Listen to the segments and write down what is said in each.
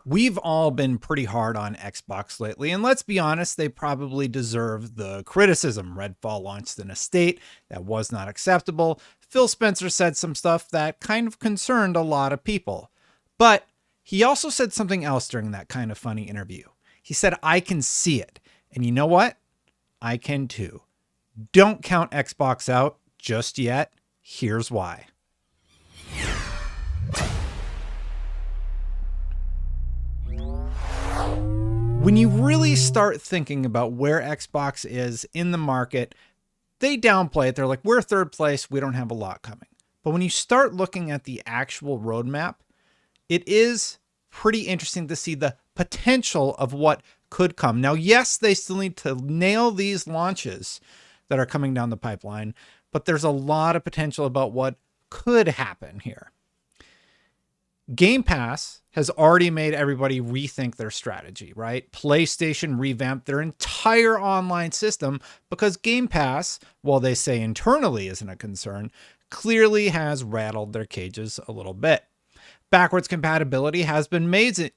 We've all been pretty hard on Xbox lately, and let's be honest, they probably deserve the criticism. Redfall launched in a state that was not acceptable. Phil Spencer said some stuff that kind of concerned a lot of people. But he also said something else during that kind of funny interview. He said, I can see it. And you know what? I can too. Don't count Xbox out just yet. Here's why. When you really start thinking about where Xbox is in the market, they downplay it. They're like, we're third place. We don't have a lot coming. But when you start looking at the actual roadmap, it is pretty interesting to see the potential of what could come. Now, yes, they still need to nail these launches that are coming down the pipeline, but there's a lot of potential about what could happen here. Game Pass has already made everybody rethink their strategy, right? PlayStation revamped their entire online system because Game Pass, while they say internally isn't a concern, clearly has rattled their cages a little bit. Backwards compatibility has been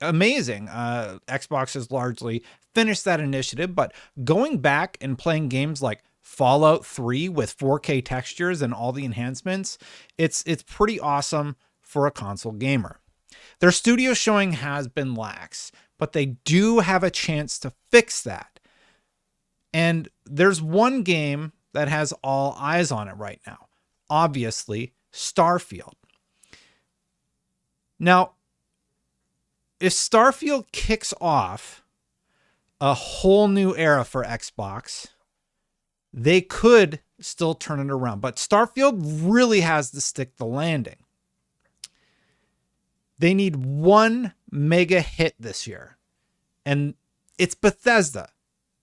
amazing. Xbox has largely finished that initiative, but going back and playing games like Fallout 3 with 4K textures and all the enhancements, it's pretty awesome for a console gamer. Their studio showing has been lax, but they do have a chance to fix that. And there's one game that has all eyes on it right now. Obviously, Starfield. Now, if Starfield kicks off a whole new era for Xbox, they could still turn it around. But Starfield really has to stick the landing. They need one mega hit this year, and it's Bethesda.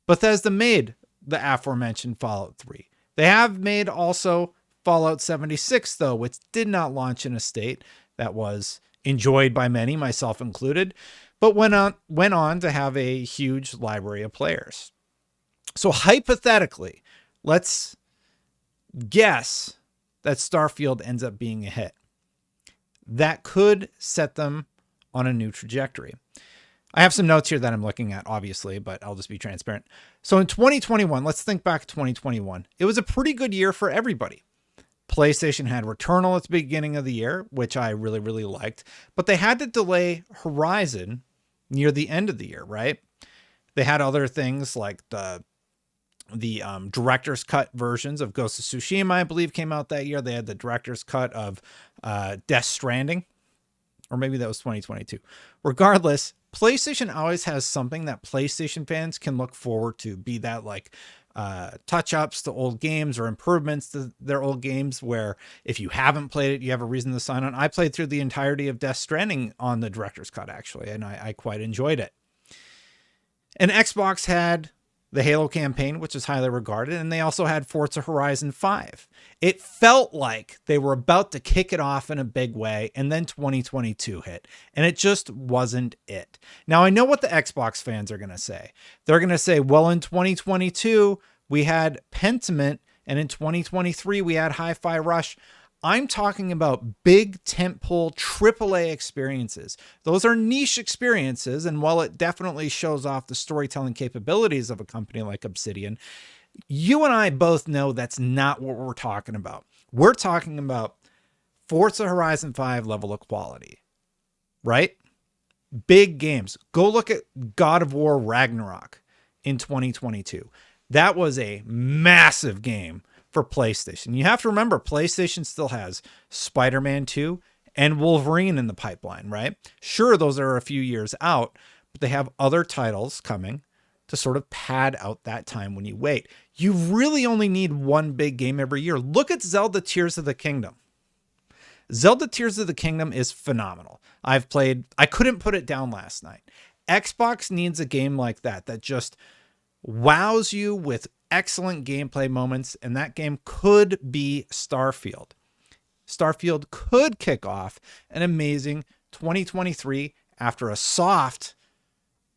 Bethesda made the aforementioned Fallout 3. They have made also Fallout 76, though, which did not launch in a state that was enjoyed by many, myself included, but went on to have a huge library of players. So hypothetically, let's guess that Starfield ends up being a hit. That could set them on a new trajectory. I have some notes here that I'm looking at, obviously, but I'll just be transparent. So in 2021, let's think back to 2021. It was a pretty good year for everybody. PlayStation had Returnal at the beginning of the year, which I really, really liked, but they had to delay Horizon near the end of the year, right? They had other things like the director's cut versions of Ghost of Tsushima, I believe, came out that year. They had the director's cut of Death Stranding, or maybe that was 2022. Regardless, PlayStation always has something that PlayStation fans can look forward to, be that like touch-ups to old games or improvements to their old games, where if you haven't played it, you have a reason to sign on. I played through the entirety of Death Stranding on the director's cut, actually, and I quite enjoyed it. And Xbox had the Halo campaign, which is highly regarded, and they also had Forza Horizon 5. It felt like they were about to kick it off in a big way, and then 2022 hit, and it just wasn't it. Now, I know what the Xbox fans are going to say. They're going to say, well, in 2022, we had Pentiment, and in 2023, we had Hi-Fi Rush. I'm talking about big tentpole AAA experiences. Those are niche experiences, and while it definitely shows off the storytelling capabilities of a company like Obsidian, you and I both know that's not what we're talking about. We're talking about Forza Horizon 5 level of quality, right? Big games. Go look at God of War Ragnarok in 2022. That was a massive game for PlayStation. You have to remember, PlayStation still has Spider-Man 2 and Wolverine in the pipeline, right? Sure, those are a few years out, but they have other titles coming to sort of pad out that time when you wait. You really only need one big game every year. Look at Zelda Tears of the Kingdom. Zelda Tears of the Kingdom is phenomenal. I couldn't put it down last night. Xbox needs a game like that just wows you with excellent gameplay moments, and that game could be Starfield. Starfield could kick off an amazing 2023 after a soft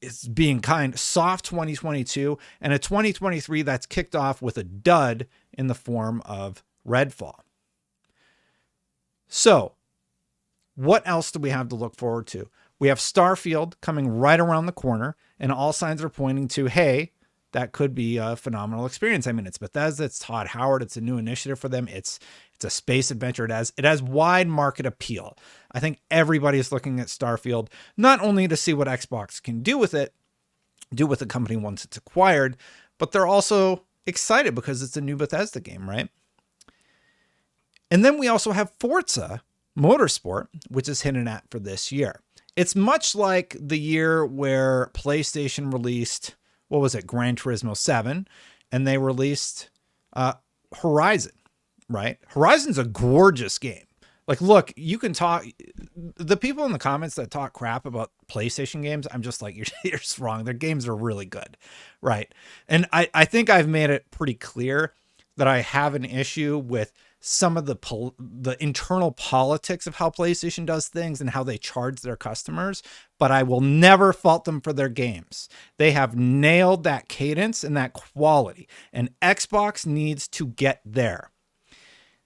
2022, and a 2023 that's kicked off with a dud in the form of Redfall. So, what else do we have to look forward to? We have Starfield coming right around the corner, and all signs are pointing to, hey, that could be a phenomenal experience. I mean, it's Bethesda, it's Todd Howard, it's a new initiative for them. It's a space adventure. It has wide market appeal. I think everybody's looking at Starfield, not only to see what Xbox can do with it, do with the company once it's acquired, but they're also excited because it's a new Bethesda game, right? And then we also have Forza Motorsport, which is hinted at for this year. It's much like the year where PlayStation released, what was it, Gran Turismo 7, and they released Horizon, right? Horizon's a gorgeous game. Like, look, you can talk, the people in the comments that talk crap about PlayStation games, I'm just like, you're just wrong. Their games are really good, right? And I think I've made it pretty clear that I have an issue with some of the internal politics of how PlayStation does things and how they charge their customers, but I will never fault them for their games. They have nailed that cadence and that quality, and Xbox needs to get there.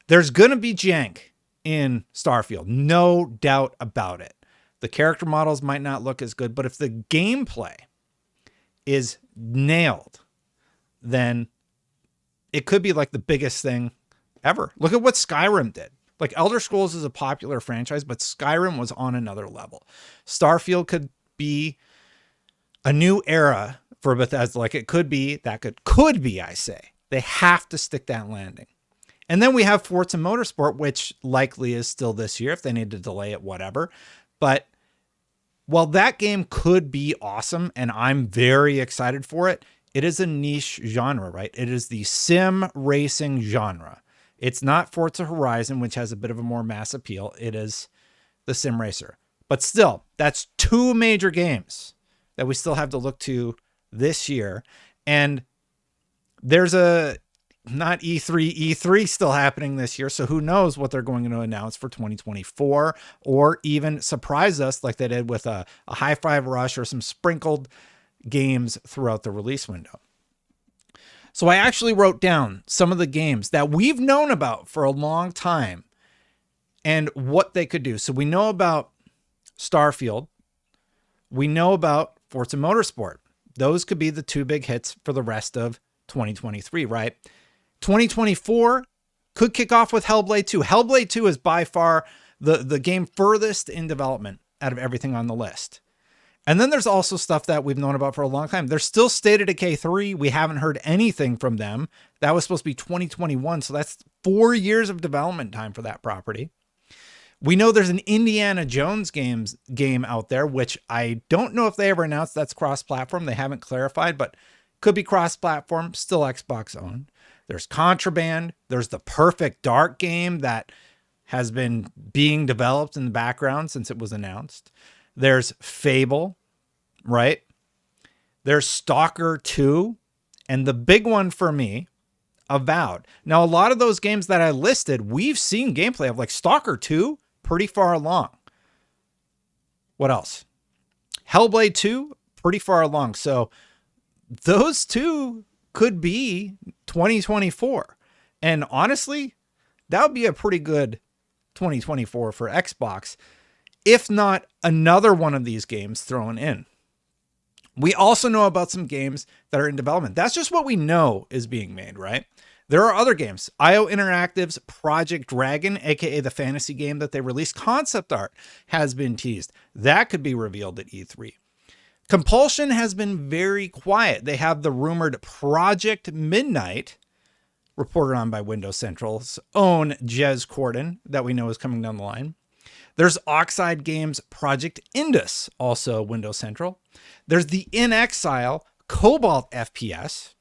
There's going to be jank in Starfield, no doubt about it. The character models might not look as good, but if the gameplay is nailed, then it could be like the biggest thing ever. Look at what Skyrim did. Like, Elder Scrolls is a popular franchise, but Skyrim was on another level. Starfield could be a new era for Bethesda. Like, it could be, I say. They have to stick that landing. And then we have Forza Motorsport, which likely is still this year if they need to delay it, whatever. But while that game could be awesome, and I'm very excited for it, it is a niche genre, right? It is the sim racing genre. It's not Forza Horizon, which has a bit of a more mass appeal. It is the sim racer. But still, that's two major games that we still have to look to this year. And there's not E3 still happening this year. So who knows what they're going to announce for 2024, or even surprise us like they did with a High Five Rush or some sprinkled games throughout the release window. So I actually wrote down some of the games that we've known about for a long time and what they could do. So we know about Starfield. We know about Forza Motorsport. Those could be the two big hits for the rest of 2023, right? 2024 could kick off with Hellblade 2. Hellblade 2 is by far the game furthest in development out of everything on the list. And then there's also stuff that we've known about for a long time. There's still State of Decay 3. We haven't heard anything from them. That was supposed to be 2021. So that's 4 years of development time for that property. We know there's an Indiana Jones game out there, which I don't know if they ever announced that's cross-platform. They haven't clarified, but could be cross-platform, still Xbox owned. There's Contraband. There's the Perfect Dark game that has been being developed in the background since it was announced. There's Fable, right? There's Stalker 2. And the big one for me, Avowed. Now, a lot of those games that I listed, we've seen gameplay of, like Stalker 2, pretty far along. What else? Hellblade 2, pretty far along. So those two could be 2024. And honestly, that would be a pretty good 2024 for Xbox, if not another one of these games thrown in. We also know about some games that are in development. That's just what we know is being made, right? There are other games. IO Interactive's Project Dragon, aka the fantasy game that they released concept art, has been teased. That could be revealed at E3. Compulsion has been very quiet. They have the rumored Project Midnight, reported on by Windows Central's own Jez Corden, that we know is coming down the line. There's Oxide Games' Project Indus, also Windows Central. There's the In Exile Cobalt FPS.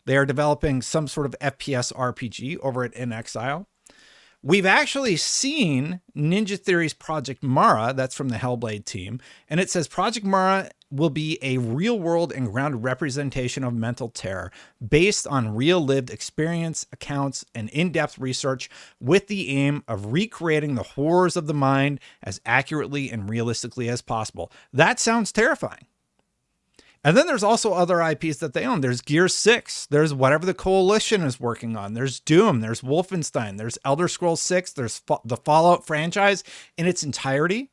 They are developing some sort of FPS RPG over at In Exile. We've actually seen Ninja Theory's Project Mara, that's from the Hellblade team, and it says Project Mara will be a real-world and grounded representation of mental terror based on real-lived experience, accounts, and in-depth research with the aim of recreating the horrors of the mind as accurately and realistically as possible. That sounds terrifying. And then there's also other IPs that they own. There's Gears 6. There's whatever the Coalition is working on. There's Doom. There's Wolfenstein. There's Elder Scrolls 6. There's the Fallout franchise in its entirety.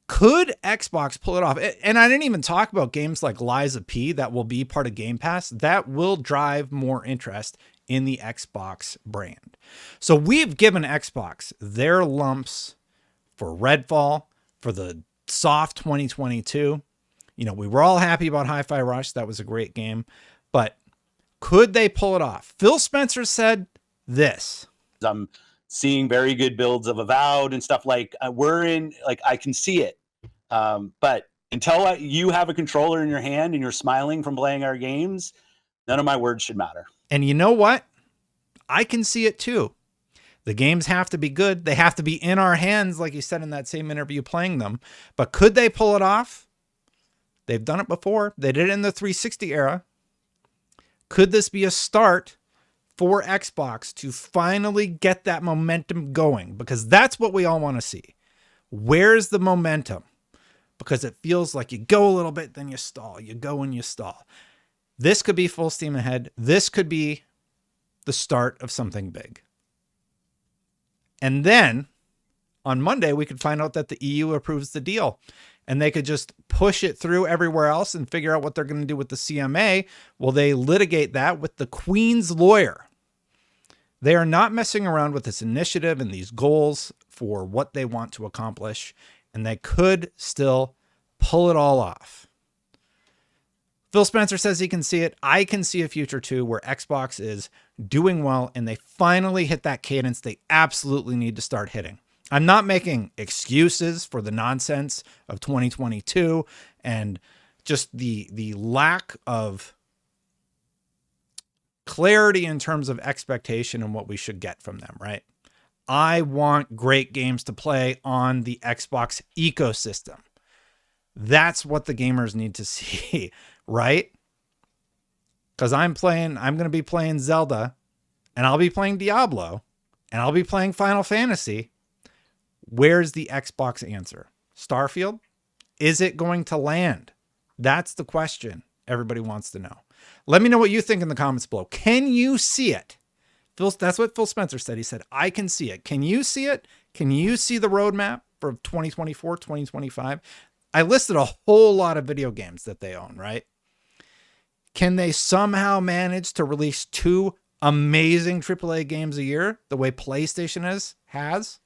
Could Xbox pull it off? And I didn't even talk about games like Lies of P that will be part of Game Pass. That will drive more interest in the Xbox brand. So we've given Xbox their lumps for Redfall, for the soft 2022. You know, we were all happy about Hi-Fi Rush. That was a great game. But could they pull it off? Phil Spencer said this. I'm seeing very good builds of Avowed and stuff like I can see it. But until you have a controller in your hand and you're smiling from playing our games, none of my words should matter. And you know what? I can see it too. The games have to be good. They have to be in our hands, like you said in that same interview playing them. But could they pull it off? They've done it before. They did it in the 360 era. Could this be a start for Xbox to finally get that momentum going? Because that's what we all want to see. Where's the momentum? Because it feels like you go a little bit, then you stall. You go and you stall. This could be full steam ahead. This could be the start of something big. And then on Monday, we could find out that the EU approves the deal and they could just push it through everywhere else and figure out what they're going to do with the CMA. Well, they litigate that with the Queen's lawyer. They are not messing around with this initiative and these goals for what they want to accomplish, and they could still pull it all off. Phil Spencer says he can see it. I can see a future too where Xbox is doing well and they finally hit that cadence they absolutely need to start hitting. I'm not making excuses for the nonsense of 2022 and just the lack of clarity in terms of expectation and what we should get from them, right? I want great games to play on the Xbox ecosystem. That's what the gamers need to see, right? Because I'm going to be playing Zelda, and I'll be playing Diablo, and I'll be playing Final Fantasy. Where's the Xbox answer? Starfield? Is it going to land? That's the question everybody wants to know. Let me know what you think in the comments below. Can you see it? That's what Phil Spencer said. He said, I can see it. Can you see it? Can you see the roadmap for 2024, 2025? I listed a whole lot of video games that they own, right? Can they somehow manage to release 2 amazing AAA games a year the way PlayStation has?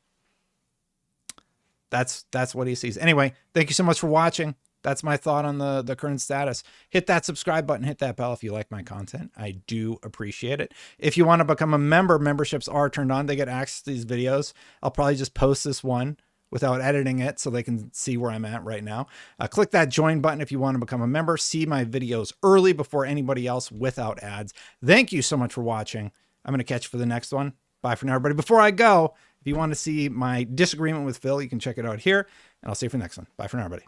That's what he sees. Anyway, thank you so much for watching. That's my thought on the current status. Hit that subscribe button, hit that bell if you like my content. I do appreciate it. If you want to become a member, memberships are turned on. They get access to these videos. I'll probably just post this one without editing it so they can see where I'm at right now. Click that join button if you want to become a member. See my videos early before anybody else without ads. Thank you so much for watching. I'm going to catch you for the next one. Bye for now, everybody. Before I go, if you want to see my disagreement with Phil, you can check it out here, and I'll see you for the next one. Bye for now, everybody.